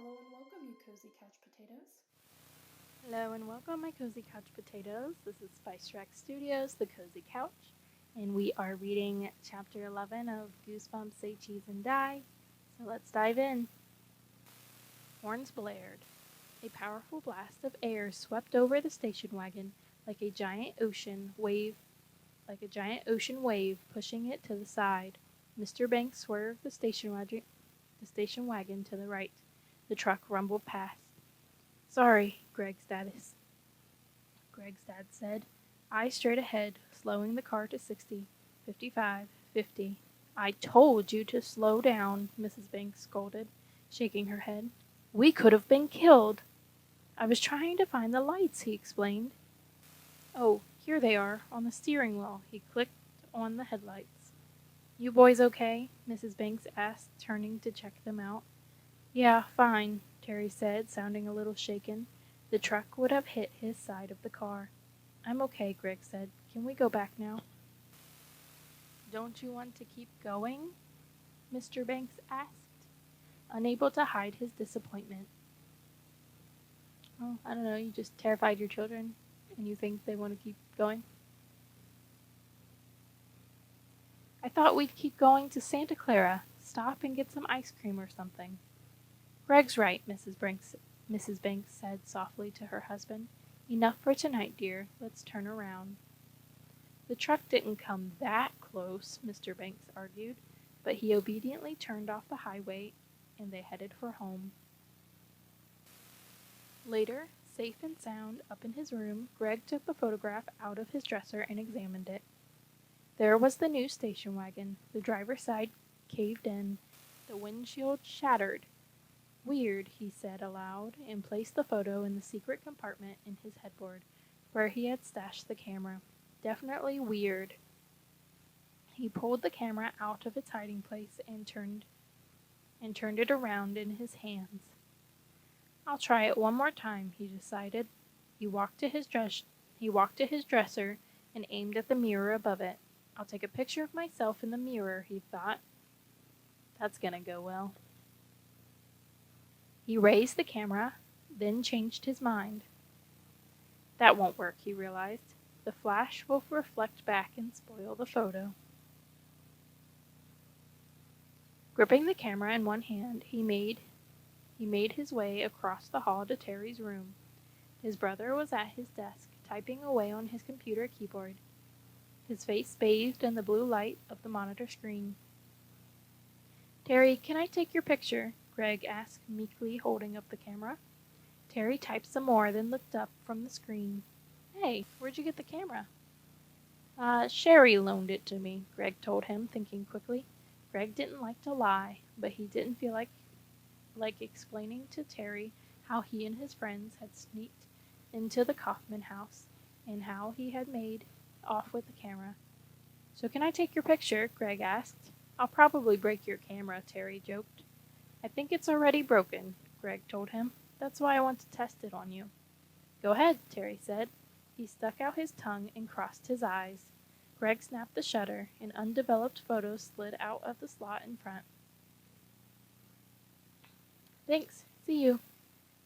Hello and welcome, you cozy couch potatoes. Hello and welcome, my cozy couch potatoes. This is Spice Rack Studios, the Cozy Couch, and we are reading chapter 11 of Goosebumps, Say Cheese and Die. So let's dive in. Horns blared. A powerful blast of air swept over the station wagon like a giant ocean wave, pushing it to the side. Mr. Banks swerved the station wagon to the right. The truck rumbled past. Sorry, Greg's dad said. Eyes straight ahead, slowing the car to 60, 55, 50. I told you to slow down, Mrs. Banks scolded, shaking her head. We could have been killed. I was trying to find the lights, he explained. Oh, here they are, on the steering wheel. He clicked on the headlights. You boys okay? Mrs. Banks asked, turning to check them out. Yeah, fine, Terry said, sounding a little shaken. The truck would have hit his side of the car. I'm okay, Greg said. Can we go back now? Don't you want to keep going? Mr. Banks asked, unable to hide his disappointment. Oh, I don't know, you just terrified your children and you think they want to keep going? I thought we'd keep going to Santa Clara. Stop and get some ice cream or something. Greg's right, Mrs. Banks said softly to her husband. Enough for tonight, dear. Let's turn around. The truck didn't come that close, Mr. Banks argued, but he obediently turned off the highway and they headed for home. Later, safe and sound up in his room, Greg took the photograph out of his dresser and examined it. There was the new station wagon. The driver's side caved in, the windshield shattered. Weird, he said aloud, and placed the photo in the secret compartment in his headboard, where he had stashed the camera. Definitely weird. He pulled the camera out of its hiding place and turned it around in his hands. I'll try it one more time, he decided. He walked to his dresser and aimed at the mirror above it. I'll take a picture of myself in the mirror, he thought. That's gonna go well. He raised the camera, then changed his mind. That won't work, he realized. The flash will reflect back and spoil the photo. Gripping the camera in one hand, he made his way across the hall to Terry's room. His brother was at his desk, typing away on his computer keyboard, his face bathed in the blue light of the monitor screen. Terry, can I take your picture? Greg asked meekly, holding up the camera. Terry typed some more, then looked up from the screen. Hey, where'd you get the camera? Sherry loaned it to me, Greg told him, thinking quickly. Greg didn't like to lie, but he didn't feel like explaining to Terry how he and his friends had sneaked into the Kaufman house and how he had made off with the camera. So can I take your picture? Greg asked. I'll probably break your camera, Terry joked. I think it's already broken, Greg told him. That's why I want to test it on you. Go ahead, Terry said. He stuck out his tongue and crossed his eyes. Greg snapped the shutter. An undeveloped photo slid out of the slot in front. Thanks. See you.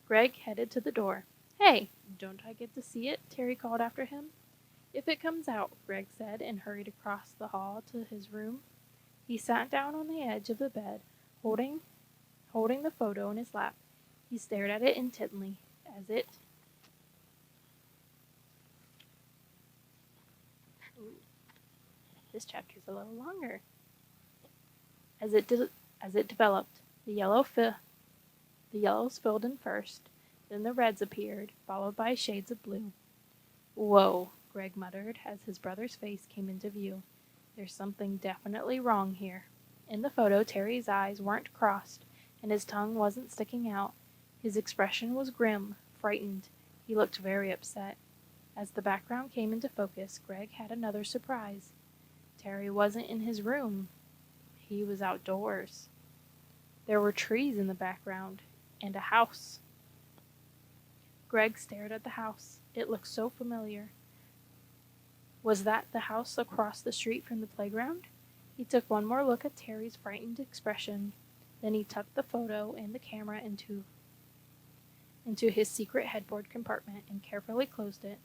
Greg headed to the door. Hey, don't I get to see it? Terry called after him. If it comes out, Greg said, and hurried across the hall to his room. He sat down on the edge of the bed, holding the photo in his lap. He stared at it intently, as it... Ooh, this chapter's a little longer. As it developed, the yellows filled in first, then the reds appeared, followed by shades of blue. Whoa, Greg muttered as his brother's face came into view. There's something definitely wrong here. In the photo, Terry's eyes weren't crossed, and his tongue wasn't sticking out. His expression was grim, frightened. He looked very upset. As the background came into focus, Greg had another surprise. Terry wasn't in his room. He was outdoors. There were trees in the background, and a house. Greg stared at the house. It looked so familiar. Was that the house across the street from the playground? He took one more look at Terry's frightened expression. Then he tucked the photo and the camera into into his secret headboard compartment and carefully closed it.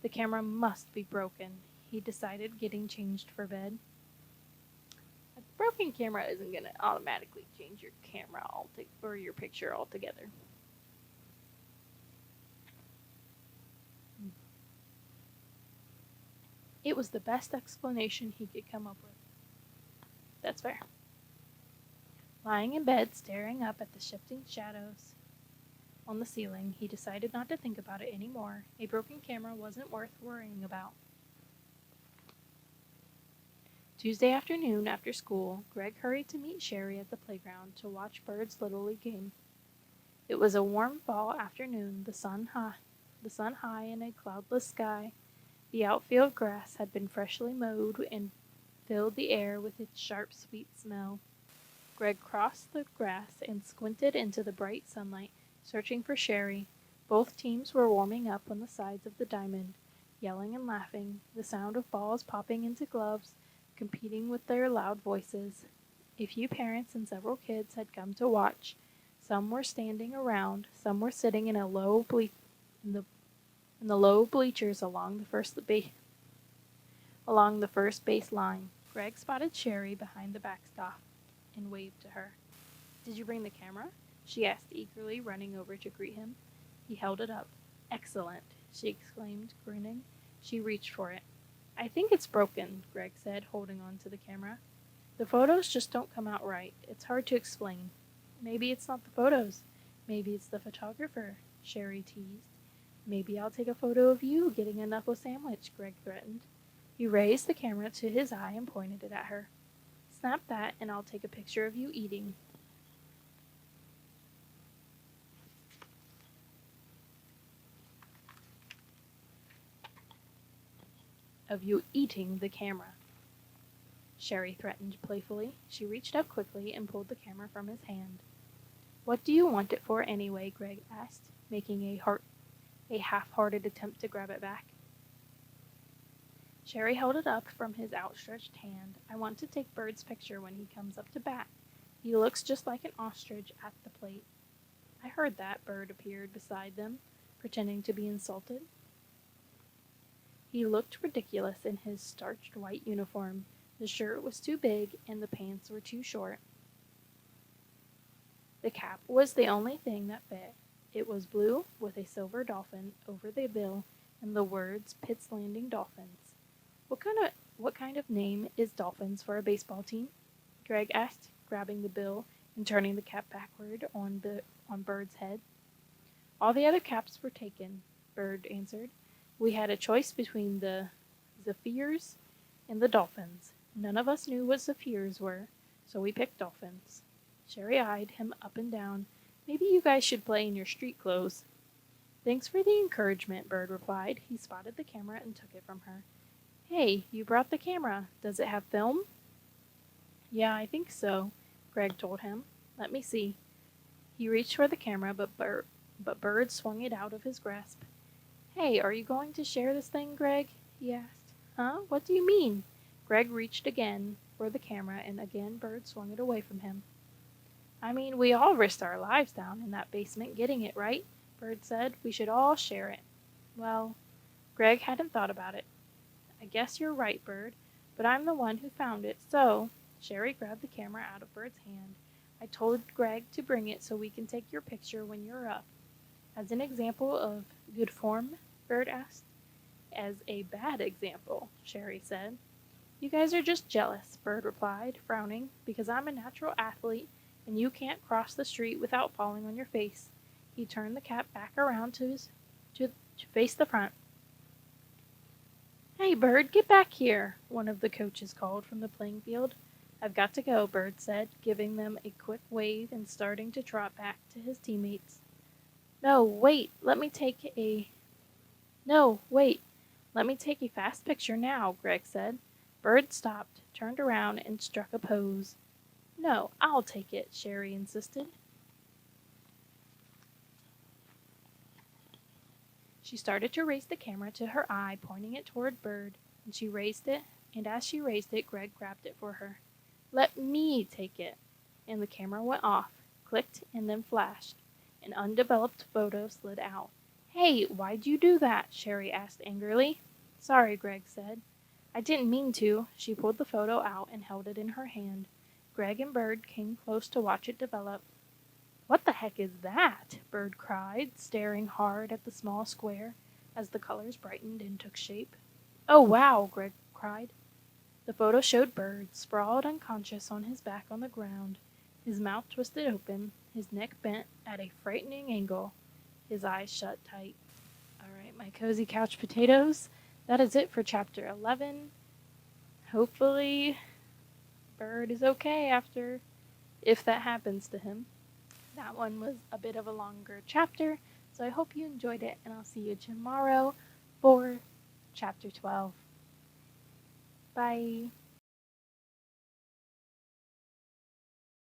The camera must be broken, he decided, getting changed for bed. A broken camera isn't going to automatically change your camera or your picture altogether. It was the best explanation he could come up with. That's fair. Lying in bed, staring up at the shifting shadows on the ceiling, he decided not to think about it anymore. A broken camera wasn't worth worrying about. Tuesday afternoon, after school, Greg hurried to meet Sherry at the playground to watch Bird's Little League game. It was a warm fall afternoon, the sun high in a cloudless sky. The outfield grass had been freshly mowed and filled the air with its sharp, sweet smell. Greg crossed the grass and squinted into the bright sunlight, searching for Sherry. Both teams were warming up on the sides of the diamond, yelling and laughing, the sound of balls popping into gloves, competing with their loud voices. A few parents and several kids had come to watch. Some were standing around, some were sitting in the low bleachers along the first base line. Greg spotted Sherry behind the backstop and waved to her. "Did you bring the camera?" she asked eagerly, running over to greet him. He held it up. "Excellent," she exclaimed, grinning. She reached for it. "I think it's broken," Greg said, holding on to the camera. "The photos just don't come out right. It's hard to explain." "Maybe it's not the photos. Maybe it's the photographer," Sherry teased. "Maybe I'll take a photo of you getting a knuckle sandwich," Greg threatened. He raised the camera to his eye and pointed it at her. "Snap that and I'll take a picture of you eating." "Of you eating the camera," Sherry threatened playfully. She reached up quickly and pulled the camera from his hand. "What do you want it for anyway?" Greg asked, making a half-hearted attempt to grab it back. Sherry held it up from his outstretched hand. "I want to take Bird's picture when he comes up to bat. He looks just like an ostrich at the plate." "I heard that." Bird appeared beside them, pretending to be insulted. He looked ridiculous in his starched white uniform. The shirt was too big and the pants were too short. The cap was the only thing that fit. It was blue with a silver dolphin over the bill and the words "Pitt's Landing Dolphins." What kind of name is Dolphins for a baseball team?" Greg asked, grabbing the bill and turning the cap backward on Bird's head. "All the other caps were taken," Bird answered. "We had a choice between the Zephyrs and the Dolphins. None of us knew what Zephyrs were, so we picked Dolphins." Sherry eyed him up and down. "Maybe you guys should play in your street clothes." "Thanks for the encouragement," Bird replied. He spotted the camera and took it from her. "Hey, you brought the camera. Does it have film?" "Yeah, I think so," Greg told him. "Let me see." He reached for the camera, but Bird swung it out of his grasp. "Hey, are you going to share this thing, Greg?" he asked. "Huh? What do you mean?" Greg reached again for the camera, and again Bird swung it away from him. "I mean, we all risked our lives down in that basement getting it, right?" Bird said. "We should all share it." "Well," Greg hadn't thought about it. "I guess you're right, Bird, but I'm the one who found it, so—" Sherry grabbed the camera out of Bird's hand. "I told Greg to bring it so we can take your picture when you're up." "As an example of good form?" Bird asked. "As a bad example," Sherry said. "You guys are just jealous," Bird replied, frowning, "because I'm a natural athlete and you can't cross the street without falling on your face." He turned the cap back around to face the front. "Hey, Bird, get back here," one of the coaches called from the playing field. "I've got to go," Bird said, giving them a quick wave and starting to trot back to his teammates. No, wait, let me take a fast picture now," Greg said. Bird stopped, turned around, and struck a pose. "No, I'll take it," Sherry insisted. She started to raise the camera to her eye, pointing it toward Bird, and as she raised it, Greg grabbed it for her. "Let me take it." And the camera went off, clicked, and then flashed. An undeveloped photo slid out. "Hey, why'd you do that?" Sherry asked angrily. "Sorry," Greg said. "I didn't mean to." She pulled the photo out and held it in her hand. Greg and Bird came close to watch it develop. "What the heck is that?" Bird cried, staring hard at the small square as the colors brightened and took shape. "Oh, wow!" Greg cried. The photo showed Bird, sprawled unconscious on his back on the ground, his mouth twisted open, his neck bent at a frightening angle, his eyes shut tight. All right, my cozy couch potatoes, that is it for chapter 11. Hopefully, Bird is okay after, if that happens to him. That one was a bit of a longer chapter, so I hope you enjoyed it, and I'll see you tomorrow for chapter 12. Bye.